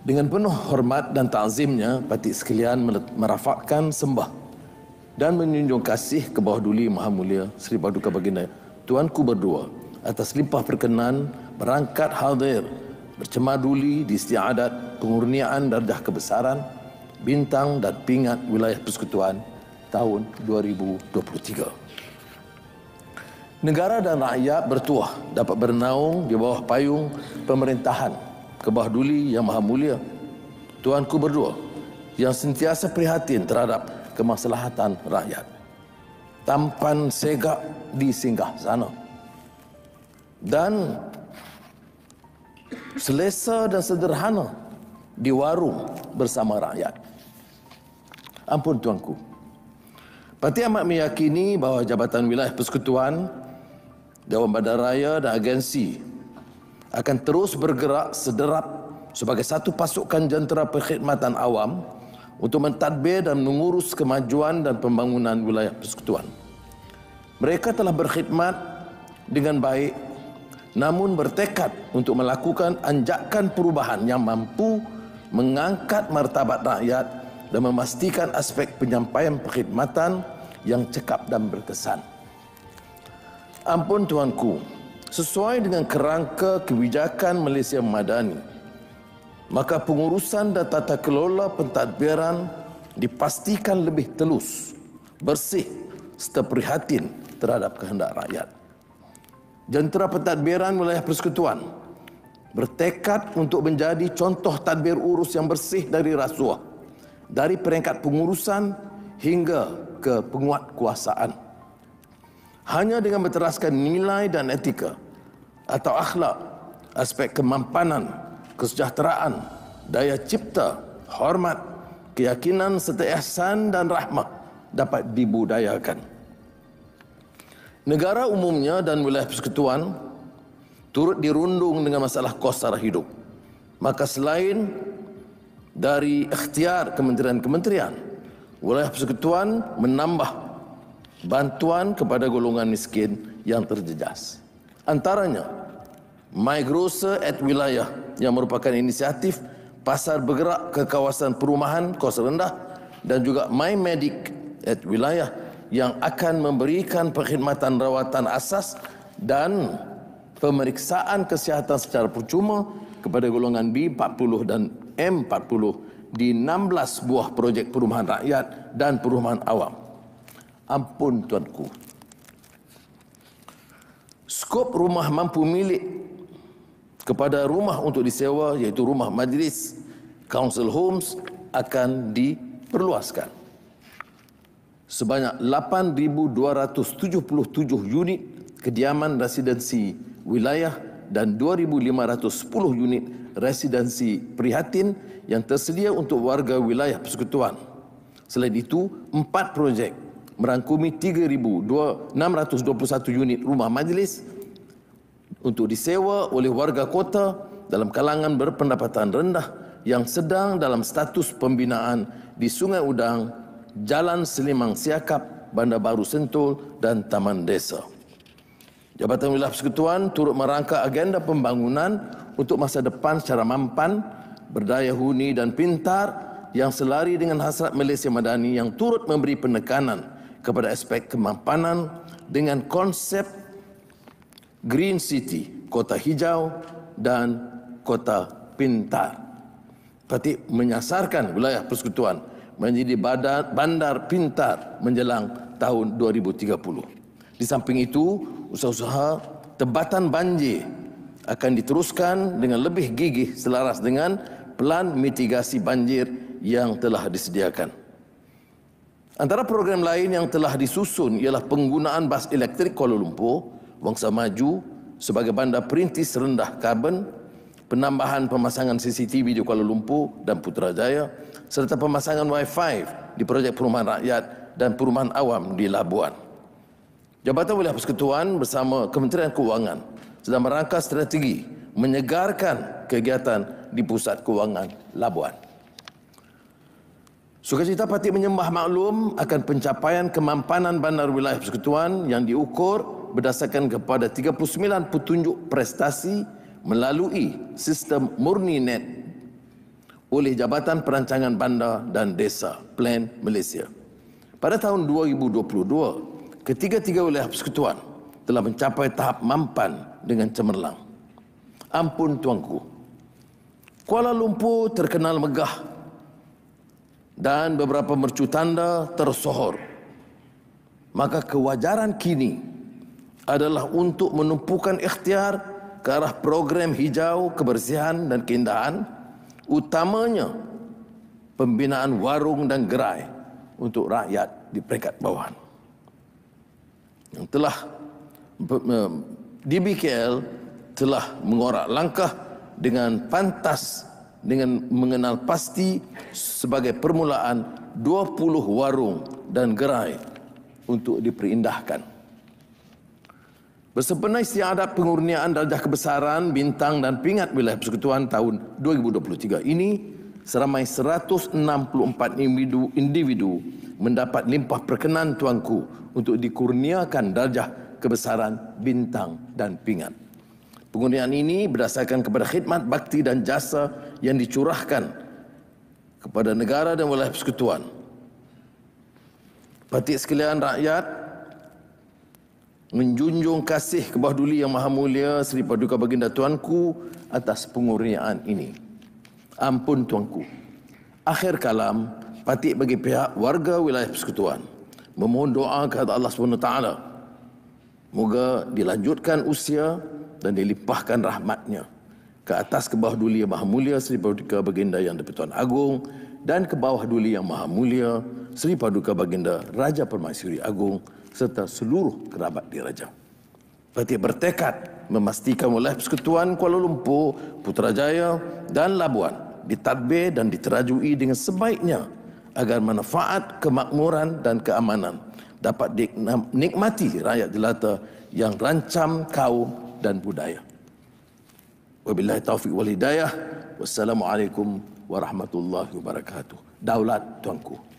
Dengan penuh hormat dan ta'zimnya, parti sekalian merafakkan sembah dan menjunjung kasih ke bawah duli Maha Mulia Seri Paduka Baginda Tuanku berdua atas limpah perkenan berangkat hadir bercemar duli di istiadat pengurniaan darjah kebesaran bintang dan pingat wilayah persekutuan tahun 2023. Negara dan rakyat bertuah dapat bernaung di bawah payung pemerintahan ke bawah duli Yang Maha Mulia Tuanku berdua yang sentiasa prihatin terhadap kemaslahatan rakyat. Tampan segak di singgah sana dan selesa dan sederhana di warung bersama rakyat. Ampun Tuanku, parti amat meyakini bahawa Jabatan Wilayah Persekutuan, Dewan Bandaraya dan agensi akan terus bergerak sederap sebagai satu pasukan jentera perkhidmatan awam untuk mentadbir dan mengurus kemajuan dan pembangunan wilayah persekutuan. Mereka telah berkhidmat dengan baik namun bertekad untuk melakukan anjakan perubahan yang mampu mengangkat martabat rakyat dan memastikan aspek penyampaian perkhidmatan yang cekap dan berkesan. Ampun Tuanku, sesuai dengan kerangka kebijakan Malaysia Madani, maka pengurusan dan tata kelola pentadbiran dipastikan lebih telus, bersih serta prihatin terhadap kehendak rakyat. Jentera pentadbiran wilayah persekutuan bertekad untuk menjadi contoh tadbir urus yang bersih dari rasuah, dari peringkat pengurusan hingga ke penguatkuasaan. Hanya dengan berteraskan nilai dan etika atau akhlak, aspek kemampanan, kesejahteraan, daya cipta, hormat, keyakinan serta ihsan dan rahmah dapat dibudayakan. Negara umumnya dan wilayah persekutuan turut dirundung dengan masalah kos sara hidup. Maka selain dari ikhtiar kementerian-kementerian, wilayah persekutuan menambah bantuan kepada golongan miskin yang terjejas. Antaranya, My Grocer at Wilayah yang merupakan inisiatif pasar bergerak ke kawasan perumahan kos rendah dan juga My Medic at Wilayah yang akan memberikan perkhidmatan rawatan asas dan pemeriksaan kesihatan secara percuma kepada golongan B40 dan M40 di 16 buah projek perumahan rakyat dan perumahan awam. Ampun Tuanku, skop rumah mampu milik kepada rumah untuk disewa iaitu rumah majlis council homes akan diperluaskan. Sebanyak 8,277 unit kediaman residensi wilayah dan 2,510 unit residensi prihatin yang tersedia untuk warga wilayah persekutuan. Selain itu, 4 projek merangkumi 3,621 unit rumah majlis untuk disewa oleh warga kota dalam kalangan berpendapatan rendah yang sedang dalam status pembinaan di Sungai Udang, Jalan Selimang Siakap, Bandar Baru Sentul dan Taman Desa. Jabatan Wilayah Persekutuan turut merangka agenda pembangunan untuk masa depan secara mampan, berdaya huni dan pintar yang selari dengan hasrat Malaysia Madani yang turut memberi penekanan kepada aspek kemampanan dengan konsep Green City, kota hijau dan kota pintar. Parti menyasarkan wilayah persekutuan menjadi bandar pintar menjelang tahun 2030. Di samping itu, usaha-usaha tebatan banjir akan diteruskan dengan lebih gigih selaras dengan pelan mitigasi banjir yang telah disediakan. Antara program lain yang telah disusun ialah penggunaan bas elektrik Kuala Lumpur, Wangsa Maju sebagai bandar perintis rendah karbon, penambahan pemasangan CCTV di Kuala Lumpur dan Putrajaya, serta pemasangan Wi-Fi di projek perumahan rakyat dan perumahan awam di Labuan. Jabatan Wilayah Persekutuan bersama Kementerian Keuangan sedang merangka strategi menyegarkan kegiatan di Pusat Kewangan Labuan. Sukacita Parti menyembah maklum akan pencapaian kemampanan bandar wilayah persekutuan yang diukur berdasarkan kepada 39 petunjuk prestasi melalui sistem Murni Net oleh Jabatan Perancangan Bandar dan Desa Plan Malaysia. Pada tahun 2022, ketiga-tiga wilayah persekutuan telah mencapai tahap mampan dengan cemerlang. Ampun tuanku, Kuala Lumpur terkenal megah dan beberapa mercu tanda tersohor. Maka kewajaran kini adalah untuk menumpukan ikhtiar ke arah program hijau, kebersihan dan keindahan, utamanya pembinaan warung dan gerai untuk rakyat di peringkat bawahan. Yang telah DBKL telah mengorak langkah dengan pantas dengan mengenal pasti sebagai permulaan 20 warung dan gerai untuk diperindahkan. Bersempena istiadat pengurniaan darjah kebesaran, bintang dan pingat wilayah persekutuan tahun 2023 ini, seramai 164 individu mendapat limpah perkenan tuanku untuk dikurniakan darjah kebesaran, bintang dan pingat. Pengurniaan ini berdasarkan kepada khidmat, bakti dan jasa yang dicurahkan kepada negara dan wilayah persekutuan. Patik sekalian rakyat, menjunjung kasih ke bawah duli Yang Maha Mulia Seri Paduka Baginda Tuanku atas pengurniaan ini. Ampun tuanku. Akhir kalam, patik bagi pihak warga wilayah persekutuan memohon doa kepada Allah SWT. Moga dilanjutkan usia dan dilimpahkan rahmatnya ke atas ke bawah duli Yang Maha Mulia Seri Paduka Baginda Yang di-Pertuan Agong dan ke bawah duli Yang Maha Mulia Seri Paduka Baginda Raja Permaisuri Agong serta seluruh kerabat diraja. Patik bertekad memastikan wilayah persekutuan Kuala Lumpur, Putrajaya dan Labuan ditadbir dan diterajui dengan sebaiknya agar manfaat kemakmuran dan keamanan dapat dinikmati rakyat jelata yang rancam kaum dan budaya. Wabillahi taufiq wal hidayah. Wassalamualaikum warahmatullahi wabarakatuh. Daulat tuanku.